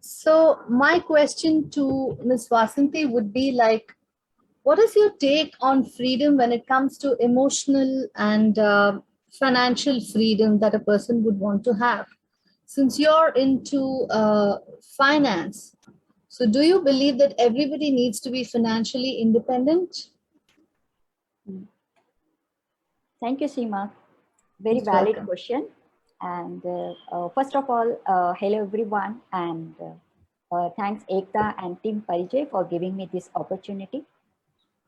So my question to Ms. Vasanthi would be like, what is your take on freedom when it comes to emotional and financial freedom that a person would want to have? Since you're into finance, so do you believe that everybody needs to be financially independent? Thank you, Seema. Very Most valid welcome. question. And first of all, hello everyone, and thanks Ekta and Team Parijay for giving me this opportunity.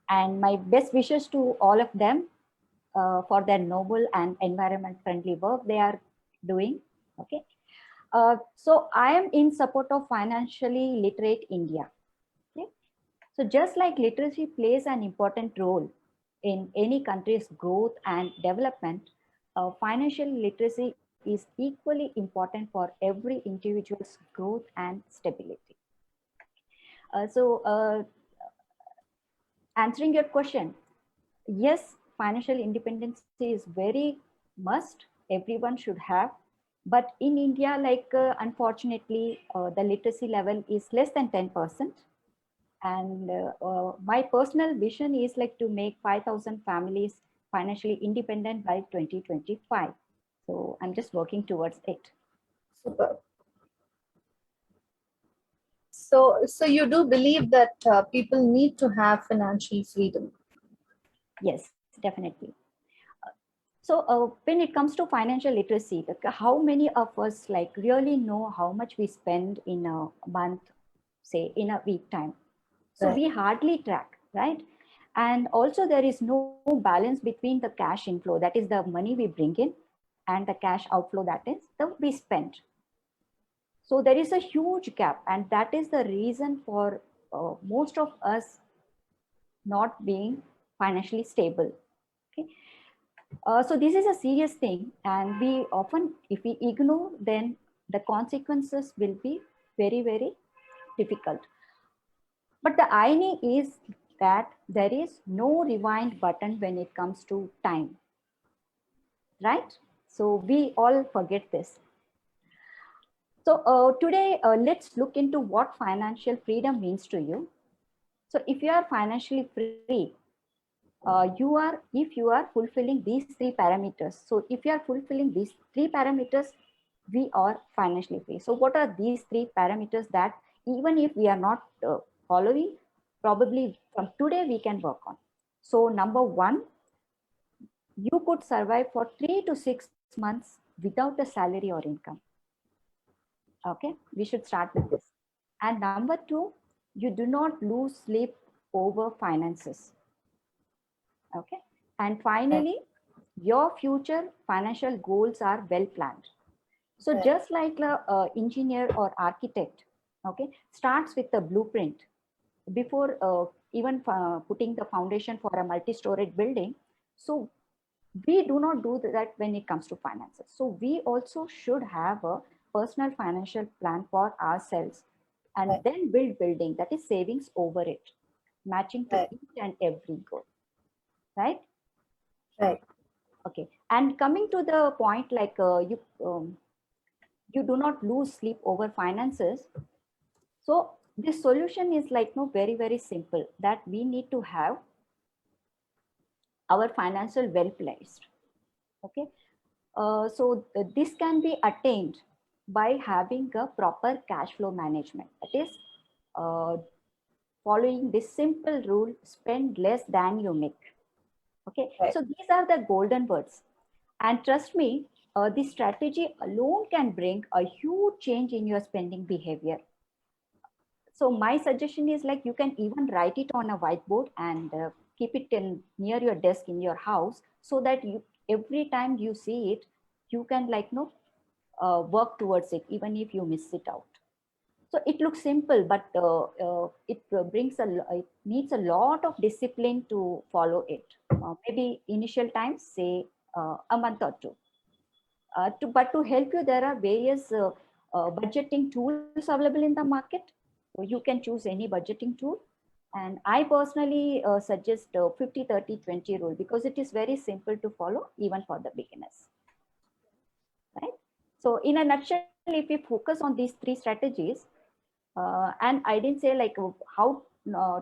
And my best wishes to all of them for their noble and environment friendly work they are doing. Okay. So I am in support of financially literate India. Okay. So just like literacy plays an important role in any country's growth and development, financial literacy is equally important for every individual's growth and stability. So, answering your question, yes, financial independence is very must, everyone should have. But in India, unfortunately, the literacy level is less than 10%. And my personal vision is like to make 5,000 families financially independent by 2025. So I'm just working towards it. Super. So you do believe that people need to have financial freedom? Yes, definitely. So when it comes to financial literacy, like how many of us like really know how much we spend in a month, say in a week time? So Right. we hardly track, right? And also there is no balance between the cash inflow, that is the money we bring in, and the cash outflow, that is the we spend. So there is a huge gap, and that is the reason for most of us not being financially stable. Okay. So this is a serious thing, and we often, if we ignore, then the consequences will be very, very difficult. But the irony is that there is no rewind button when it comes to time, right? So we all forget this. So today, let's look into what financial freedom means to you. So if you are financially free, if you are fulfilling these three parameters. So if you are fulfilling these three parameters, we are financially free. So what are these three parameters that even if we are not following, probably from today we can work on? So number one, you could survive for 3 to 6 months without a salary or income. Okay, we should start with this. And number two, you do not lose sleep over finances. Okay. And Right. finally, your future financial goals are well planned. So Right. just like the engineer or architect, okay, starts with the blueprint before even putting the foundation for a multi-storied building. So we do not do that when it comes to finances. So we also should have a personal financial plan for ourselves, and Right. then build building, that is savings over it, matching to Right. each and every goal, right? Right. Okay. And coming to the point, you do not lose sleep over finances. So this solution is like no very, very simple, that we need to have our financial well placed. Okay. This can be attained by having a proper cash flow management. That is uh, following this simple rule: spend less than you make. Okay. Right. So these are the golden words. And trust me, this strategy alone can bring a huge change in your spending behavior. So my suggestion is like you can even write it on a whiteboard and keep it near your desk in your house, so that you every time you see it, you can work towards it even if you miss it out. So it looks simple, but it needs a lot of discipline to follow it. Maybe initial times, say a month or two. But to help you, there are various budgeting tools available in the market. So you can choose any budgeting tool. And I personally suggest 50-30-20 rule, because it is very simple to follow even for the beginners. Right? So in a nutshell, if we focus on these three strategies, And I didn't say like how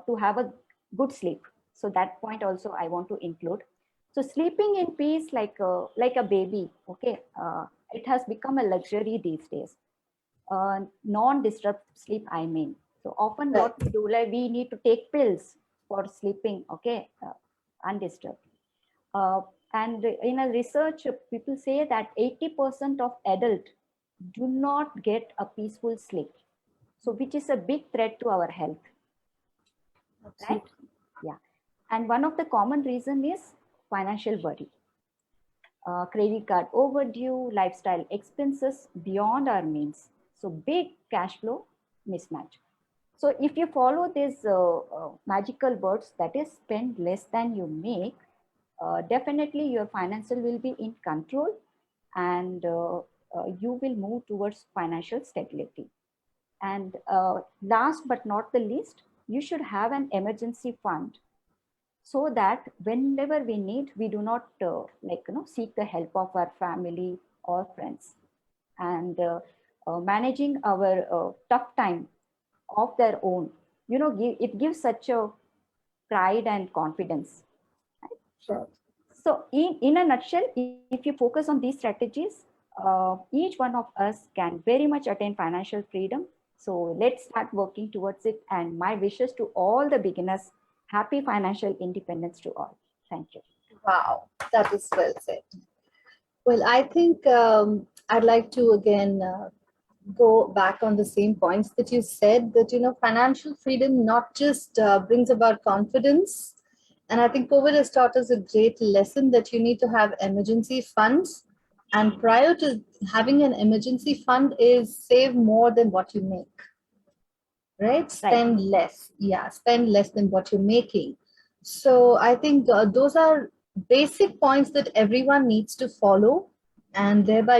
to have a good sleep. So that point also I want to include. So sleeping in peace like a baby, okay, it has become a luxury these days. Non-disrupted sleep, I mean. So often Right. what we do, like we need to take pills for sleeping, okay, undisturbed. Uh, and in a research, people say that 80% of adults do not get a peaceful sleep. So which is a big threat to our health, right? Absolutely. Yeah. And one of the common reason is financial worry. Credit card overdue, lifestyle expenses beyond our means. So big cash flow mismatch. So if you follow these magical words, that is spend less than you make, definitely your financial will be in control, and you will move towards financial stability. And last but not the least, you should have an emergency fund, so that whenever we need, we do not seek the help of our family or friends. And managing our tough time of their own, it gives such a pride and confidence. Sure. So in a nutshell, if you focus on these strategies, each one of us can very much attain financial freedom. So let's start working towards it. And my wishes to all the beginners, happy financial independence to all. Thank you. Wow, that is well said. Well, I think I'd like to again go back on the same points that you said, that, financial freedom not just brings about confidence. And I think COVID has taught us a great lesson that you need to have emergency funds. And prior to having an emergency fund is save more than what you make, right? Right. Spend less. Yeah, spend less than what you're making. So I think those are basic points that everyone needs to follow, and thereby